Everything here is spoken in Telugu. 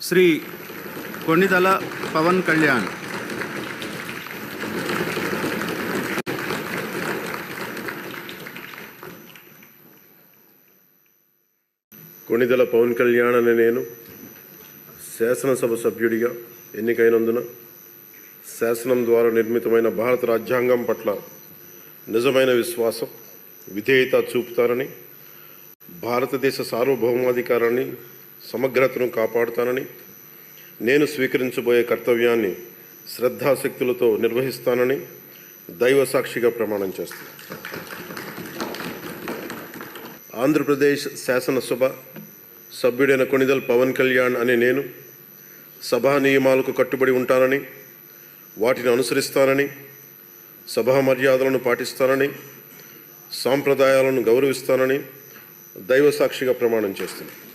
శ్రీ కొణిదల పవన్ కళ్యాణ్. కొణిదల పవన్ కళ్యాణ్ అనే నేను శాసనసభ సభ్యుడిగా ఎన్నికైనందున శాసనం ద్వారా నిర్మితమైన భారత రాజ్యాంగం పట్ల నిజమైన విశ్వాసం, విధేయత చూపుతానని, భారతదేశ సార్వభౌమాధికారాన్ని, సమగ్రతను కాపాడుతానని, నేను స్వీకరించబోయే కర్తవ్యాన్ని శ్రద్ధాశక్తులతో నిర్వహిస్తానని దైవ సాక్షిగా ప్రమాణం చేస్తాను. ఆంధ్రప్రదేశ్ శాసనసభ సభ్యుడైన కొణిదల పవన్ కళ్యాణ్ అనే నేను సభా నియమాలకు కట్టుబడి ఉంటానని, వాటిని అనుసరిస్తానని, సభా మర్యాదలను పాటిస్తానని, సాంప్రదాయాలను గౌరవిస్తానని దైవ సాక్షిగా ప్రమాణం చేస్తున్నాను.